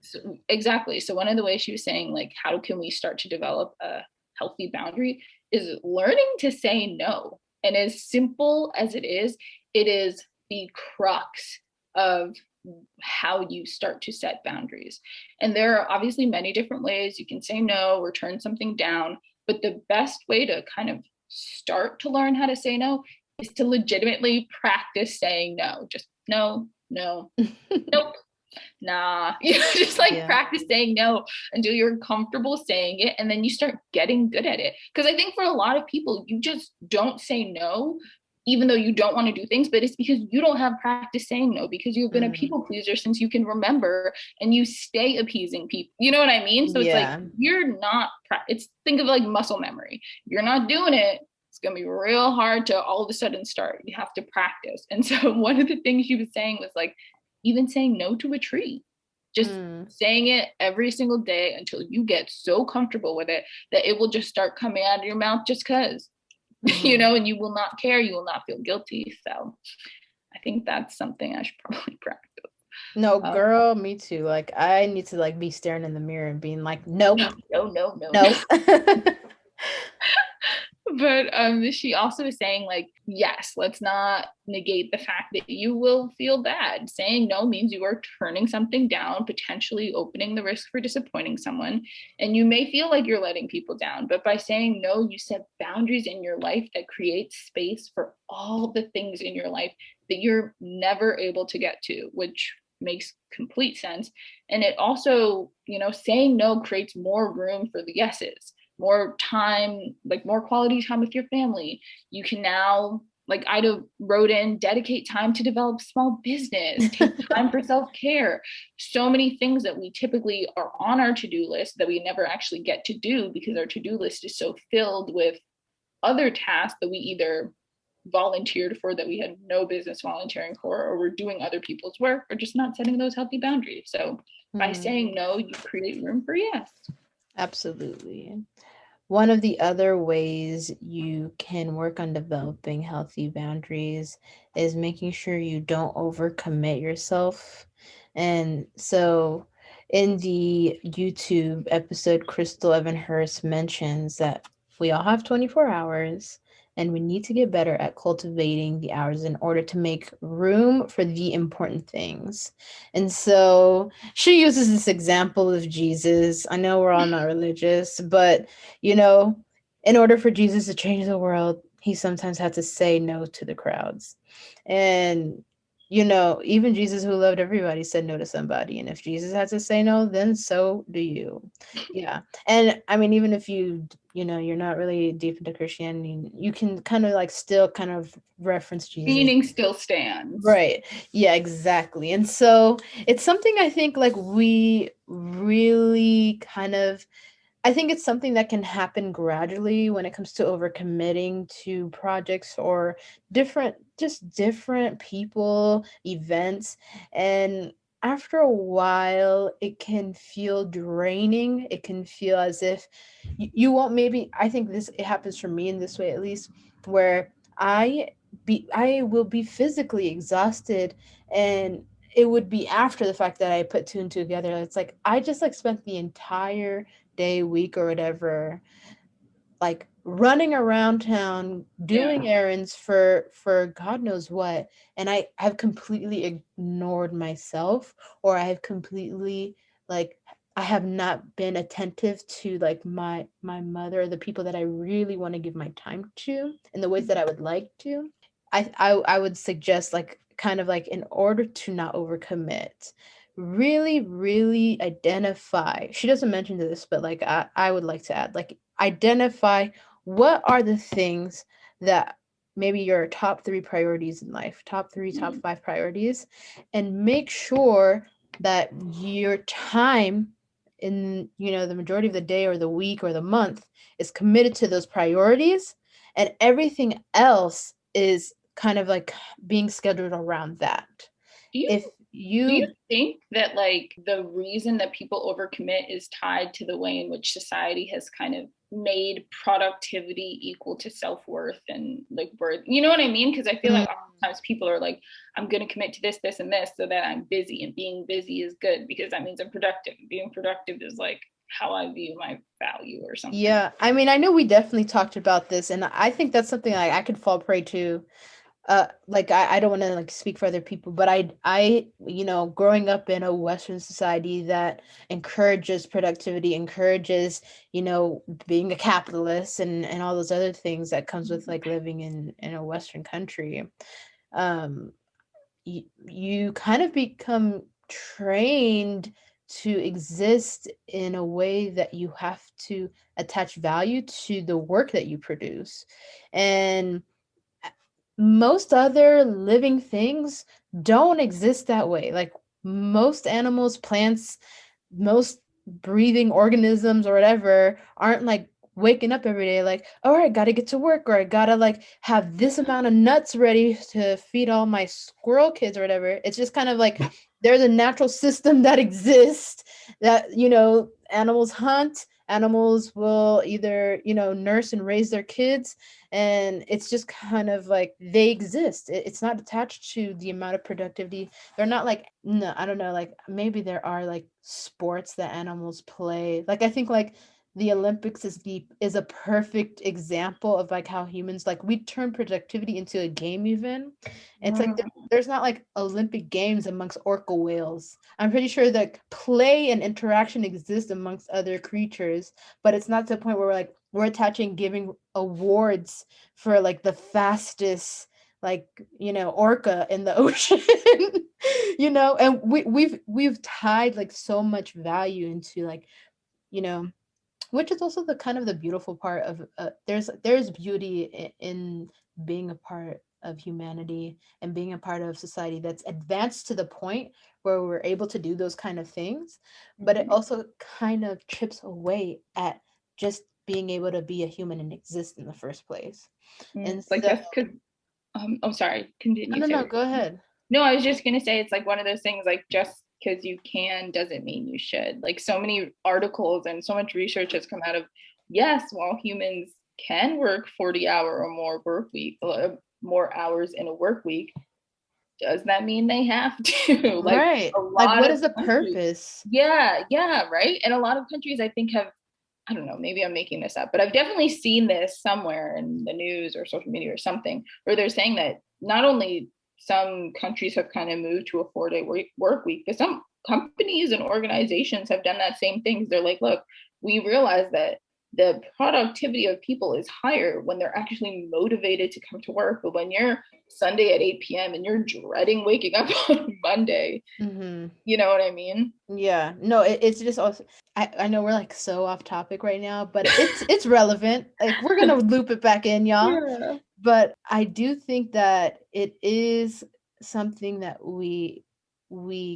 Exactly. So one of the ways she was saying, like, how can we start to develop a healthy boundary is learning to say no. And as simple as it is the crux of how you start to set boundaries. And there are obviously many different ways you can say no or turn something down, but the best way to kind of start to learn how to say no is to legitimately practice saying no. Just no, nope, nah. Just like practice saying no until you're comfortable saying it, and then you start getting good at it. Because I think for a lot of people, you just don't say no even though you don't want to do things, but it's because you don't have practice saying no, because you've been a people pleaser since you can remember, and you stay appeasing people. You know what I mean? So it's like, you're not, think of like muscle memory. If you're not doing it, it's going to be real hard to all of a sudden start. You have to practice. And so one of the things she was saying was like, even saying no to a treat, just saying it every single day until you get so comfortable with it that it will just start coming out of your mouth just because. And you will not care, you will not feel guilty. So I think that's something I should probably practice. No, girl, me too. Like, I need to like be staring in the mirror and being like, no. But she also is saying, like, yes, let's not negate the fact that you will feel bad. Saying no means you are turning something down, potentially opening the risk for disappointing someone. And you may feel like you're letting people down, but by saying no, you set boundaries in your life that create space for all the things in your life that you're never able to get to, which makes complete sense. And it also, saying no creates more room for the yeses, more time, like more quality time with your family. You can now, like Ida wrote in, dedicate time to develop small business, take time for self-care. So many things that we typically are on our to-do list that we never actually get to do because our to-do list is so filled with other tasks that we either volunteered for that we had no business volunteering for, or we're doing other people's work, or just not setting those healthy boundaries. So by saying no, you create room for yes. Absolutely. One of the other ways you can work on developing healthy boundaries is making sure you don't overcommit yourself. And so in the YouTube episode, Crystal Evan Hurst mentions that we all have 24 hours and we need to get better at cultivating the hours in order to make room for the important things. And so she uses this example of Jesus. I know we're all not religious, but in order for Jesus to change the world, he sometimes had to say no to the crowds. And even Jesus, who loved everybody, said no to somebody. And if Jesus had to say no, then so do you. Yeah. And I mean, even if you're not really deep into Christianity, you can kind of still kind of reference Jesus. Meaning still stands. Right. Yeah, exactly. And so it's something I think we really I think it's something that can happen gradually when it comes to overcommitting to projects or different people, events. And after a while, it can feel draining. It can feel as if you won't I think it happens for me in this way, at least, where I will be physically exhausted, and it would be after the fact that I put two and two together. It's like I just spent the entire day, week, or whatever, running around town doing errands for God knows what, and I have completely ignored myself, or I have completely I have not been attentive to my mother, or the people that I really want to give my time to in the ways that I would like to. I would suggest in order to not overcommit, really, really identify. She doesn't mention this, but I would like to add, identify what are the things that maybe your top 3 priorities in life, top 5 priorities, and make sure that your time in the majority of the day or the week or the month is committed to those priorities, and everything else is kind of being scheduled around that. Do you think that the reason that people overcommit is tied to the way in which society has kind of made productivity equal to self-worth and worth? You know what I mean? Because I feel like oftentimes people are like, I'm going to commit to this, this, and this so that I'm busy, and being busy is good because that means I'm productive. Being productive is how I view my value or something. Yeah, I mean, I know we definitely talked about this, and I think that's something I could fall prey to. I don't want to speak for other people, but I growing up in a Western society that encourages productivity, encourages being a capitalist, and all those other things that comes with living in a Western country. You kind of become trained to exist in a way that you have to attach value to the work that you produce. And most other living things don't exist that way. Most animals, plants, most breathing organisms or whatever aren't waking up every day all right, gotta get to work, or I gotta have this amount of nuts ready to feed all my squirrel kids or whatever. It's just kind of there's a natural system that exists that animals hunt, animals will either nurse and raise their kids, and it's just kind of they exist. It's not attached to the amount of productivity. They're not no, I don't know, maybe there are sports that animals play. I think the Olympics is a perfect example of how humans we turn productivity into a game even. It's there's not Olympic games amongst orca whales. I'm pretty sure that play and interaction exist amongst other creatures, but it's not to the point where we're attaching giving awards for the fastest like, orca in the ocean, and we've tied like so much value into like, which is also the kind of the beautiful part of there's beauty in being a part of humanity and being a part of society that's advanced to the point where we're able to do those kind of things, but it also kind of chips away at just being able to be a human and exist in the first place. And like so just because oh sorry, continue. no, go ahead. No, I was just gonna say it's like one of those things, like just because you can doesn't mean you should. Like so many articles and so much research has come out of, yes, while humans can work 40-hour or more work week, more hours in a work week, does that mean they have to? Like Right. a Like, lot what of is the countries, purpose? yeah, right. And a lot of countries I think have, I don't know, maybe I'm making this up, but I've definitely seen this somewhere in the news or social media or something, where they're saying that not only some countries have kind of moved to a 4-day work week, but some companies and organizations have done that same thing. They're like, look, we realize that the productivity of people is higher when they're actually motivated to come to work. But when you're Sunday at 8 p.m. and you're dreading waking up on Monday, you know what I mean? Yeah, no, it's just also, I know we're like so off topic right now, but it's relevant. Like, we're gonna loop it back in, y'all. Yeah. But I do think that it is something that we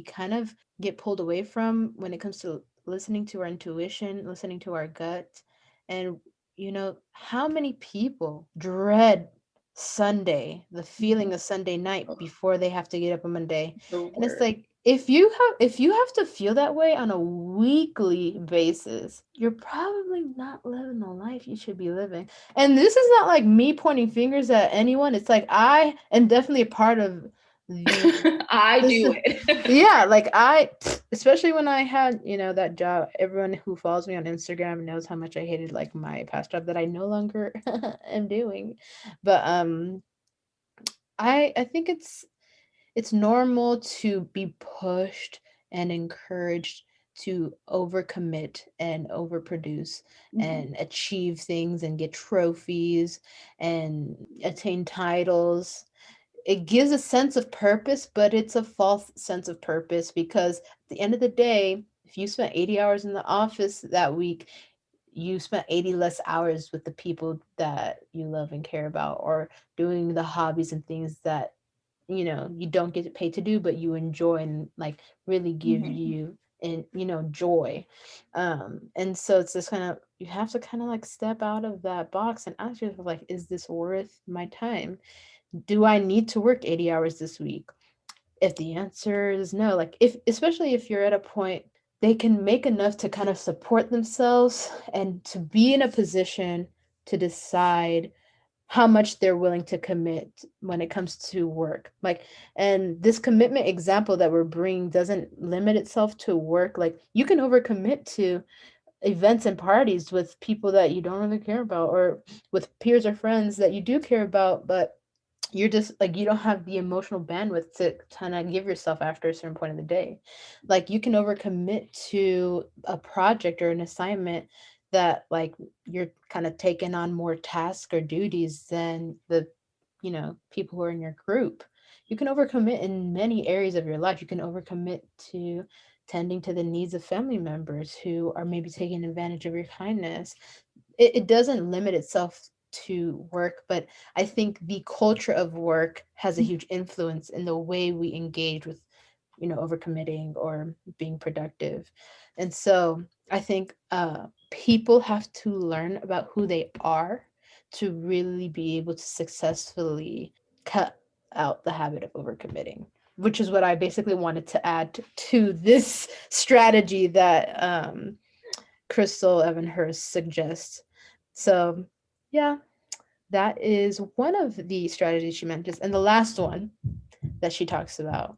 kind of get pulled away from when it comes to listening to our intuition, listening to our gut. And how many people dread Sunday, the feeling of Sunday night before they have to get up on Monday. And it's like, if you have to feel that way on a weekly basis, you're probably not living the life you should be living. And this is not like me pointing fingers at anyone. It's like, I am definitely a part of I do it. yeah, like especially when I had, that job. Everyone who follows me on Instagram knows how much I hated like my past job that I no longer am doing. But I think it's normal to be pushed and encouraged to overcommit and overproduce and achieve things and get trophies and attain titles. It gives a sense of purpose, but it's a false sense of purpose, because at the end of the day, if you spent 80 hours in the office that week, you spent 80 less hours with the people that you love and care about, or doing the hobbies and things that you don't get paid to do, but you enjoy and like really give you and joy. And so it's just kind of, you have to kind of like step out of that box and ask yourself, like, is this worth my time? Do I need to work 80 hours this week? If the answer is no, like, especially if you're at a point they can make enough to kind of support themselves and to be in a position to decide how much they're willing to commit when it comes to work. Like, and this commitment example that we're bringing doesn't limit itself to work. Like, you can overcommit to events and parties with people that you don't really care about, or with peers or friends that you do care about, but you're just like, you don't have the emotional bandwidth to kind of give yourself after a certain point of the day. Like, you can overcommit to a project or an assignment that like you're kind of taking on more tasks or duties than the people who are in your group. You can overcommit in many areas of your life. You can overcommit to tending to the needs of family members who are maybe taking advantage of your kindness. It doesn't limit itself to work, but I think the culture of work has a huge influence in the way we engage with overcommitting or being productive. And so I think people have to learn about who they are to really be able to successfully cut out the habit of overcommitting, which is what I basically wanted to add to this strategy that Crystal Evanhurst suggests. So yeah, that is one of the strategies she mentions. And the last one that she talks about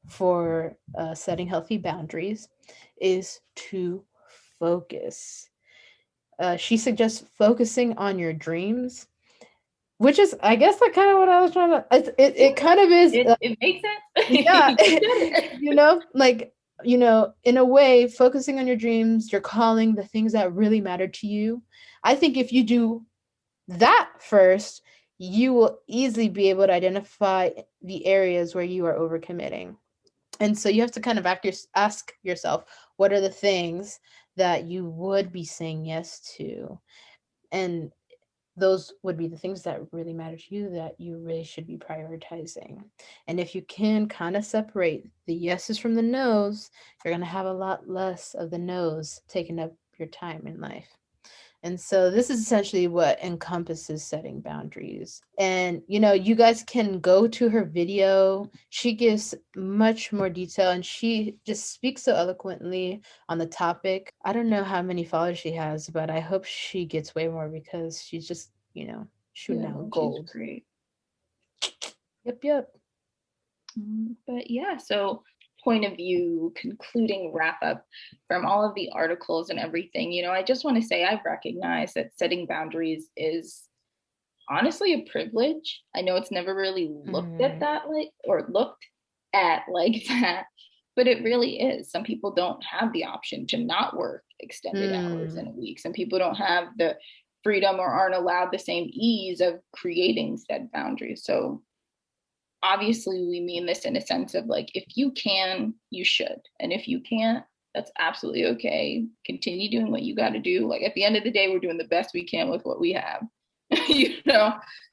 for setting healthy boundaries is to focus. She suggests focusing on your dreams, which is, I guess, like kind of what I was trying to. It kind of is. It makes sense. Yeah, like in a way, focusing on your dreams, your calling, the things that really matter to you. I think if you do that first, you will easily be able to identify the areas where you are overcommitting. And so you have to kind of ask yourself, what are the things that you would be saying yes to? And those would be the things that really matter to you, that you really should be prioritizing. And if you can kind of separate the yeses from the nos, you're going to have a lot less of the nos taking up your time in life. And so this is essentially what encompasses setting boundaries. And, you guys can go to her video. She gives much more detail and she just speaks so eloquently on the topic. I don't know how many followers she has, but I hope she gets way more because she's just, shooting out gold. She's great. Yep. But yeah, so point of view, concluding wrap up from all of the articles and everything, I just want to say I recognize that setting boundaries is honestly a privilege. I know it's never really looked at that like that, but it really is. Some people don't have the option to not work extended hours in a week. Some people don't have the freedom or aren't allowed the same ease of creating said boundaries. So obviously we mean this in a sense of like, if you can, you should. And if you can't, that's absolutely okay. Continue doing what you got to do. Like at the end of the day, we're doing the best we can with what we have,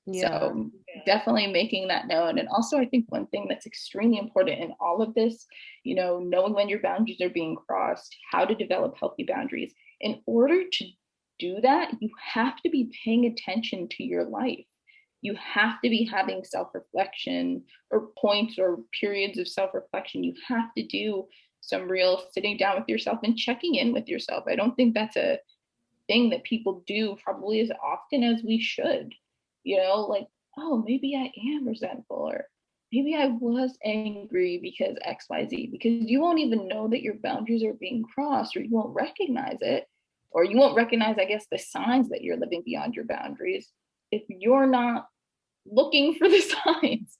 Yeah. So definitely making that known. And also I think one thing that's extremely important in all of this, knowing when your boundaries are being crossed, how to develop healthy boundaries. In order to do that, you have to be paying attention to your life. You have to be having self-reflection or points or periods of self-reflection. You have to do some real sitting down with yourself and checking in with yourself. I don't think that's a thing that people do probably as often as we should. Like, oh, maybe I am resentful, or maybe I was angry because XYZ, because you won't even know that your boundaries are being crossed, or you won't recognize it, or you won't recognize, I guess, the signs that you're living beyond your boundaries if you're not looking for the signs.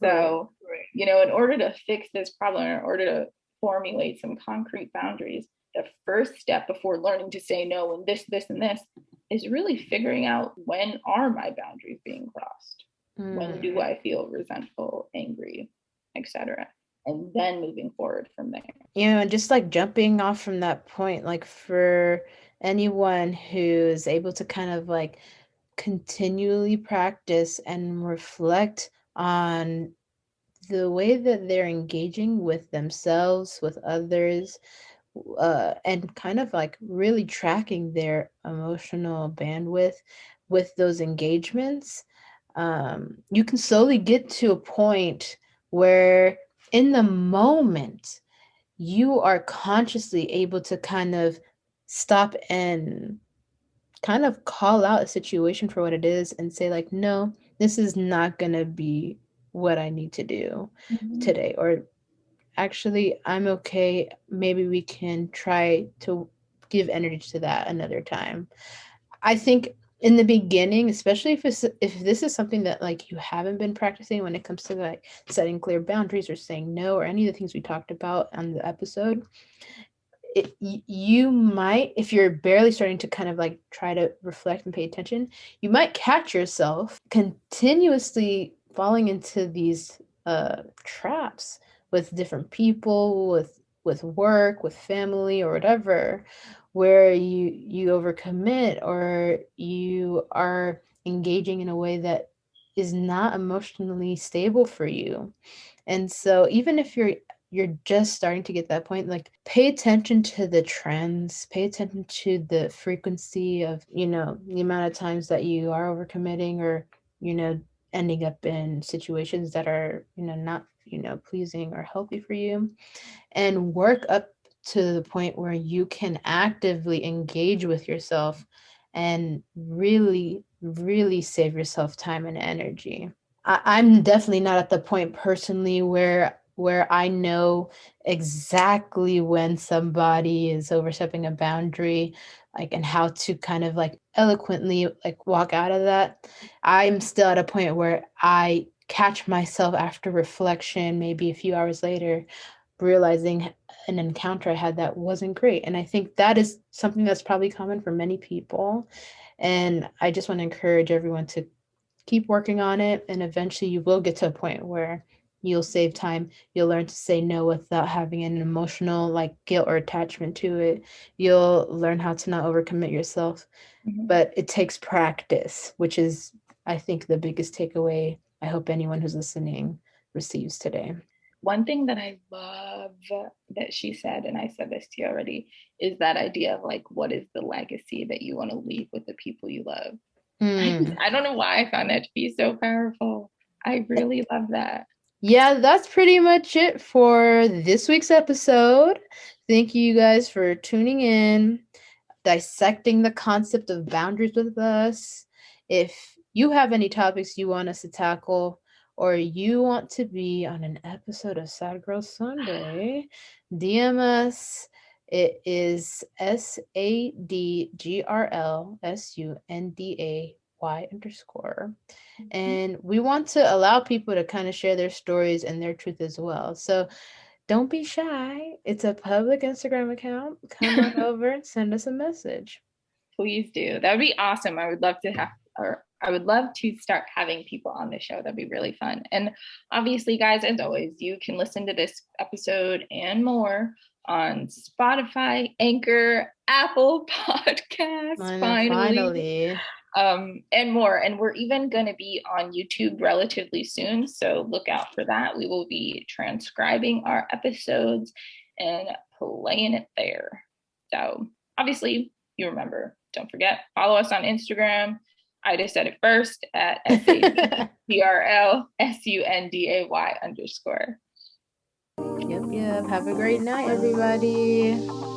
So, in order to fix this problem, in order to formulate some concrete boundaries, the first step before learning to say no and this, and this is really figuring out, when are my boundaries being crossed? When do I feel resentful, angry, etc.? And then moving forward from there. And just like jumping off from that point, like for anyone who's able to kind of like continually practice and reflect on the way that they're engaging with themselves, with others, and kind of like really tracking their emotional bandwidth with those engagements, you can slowly get to a point where in the moment you are consciously able to kind of stop and kind of call out a situation for what it is and say like, no, this is not going to be what I need to do today. Or actually, I'm okay. Maybe we can try to give energy to that another time. I think in the beginning, especially if this is something that like you haven't been practicing when it comes to like setting clear boundaries or saying no or any of the things we talked about on the episode, you might, if you're barely starting to kind of like try to reflect and pay attention, you might catch yourself continuously falling into these traps with different people, with work, with family, or whatever, where you overcommit or you are engaging in a way that is not emotionally stable for you. And so even if you're just starting to get that point, like pay attention to the trends, pay attention to the frequency of, the amount of times that you are overcommitting or, ending up in situations that are, not, pleasing or healthy for you, and work up to the point where you can actively engage with yourself and really, really save yourself time and energy. I'm definitely not at the point personally where I know exactly when somebody is overstepping a boundary, like, and how to kind of like eloquently like walk out of that. I'm still at a point where I catch myself after reflection, maybe a few hours later, realizing an encounter I had that wasn't great. And I think that is something that's probably common for many people. And I just want to encourage everyone to keep working on it, and eventually you will get to a point where you'll save time. You'll learn to say no without having an emotional like guilt or attachment to it. You'll learn how to not overcommit yourself. But it takes practice, which is, I think, the biggest takeaway I hope anyone who's listening receives today. One thing that I love that she said, and I said this to you already, is that idea of like, what is the legacy that you want to leave with the people you love? I don't know why I found that to be so powerful. I really love that. Yeah, that's pretty much it for this week's episode. Thank you guys for tuning in, dissecting the concept of boundaries with us. If you have any topics you want us to tackle, or you want to be on an episode of Sad Girl Sunday, DM us. It is SADGRLSUNDAY_. And we want to allow people to kind of share their stories and their truth as well. So don't be shy. It's a public Instagram account. Come on over and send us a message. Please do. That would be awesome. I would love to start having people on the show. That'd be really fun. And obviously, guys, as always, you can listen to this episode and more on Spotify, Anchor, Apple Podcasts, finally. And more. And we're even going to be on YouTube relatively soon. So look out for that. We will be transcribing our episodes and playing it there. So obviously, you remember, don't forget, follow us on Instagram. Ida said it first at SADGRLSUNDAY_. Yep. Have a great night, everybody.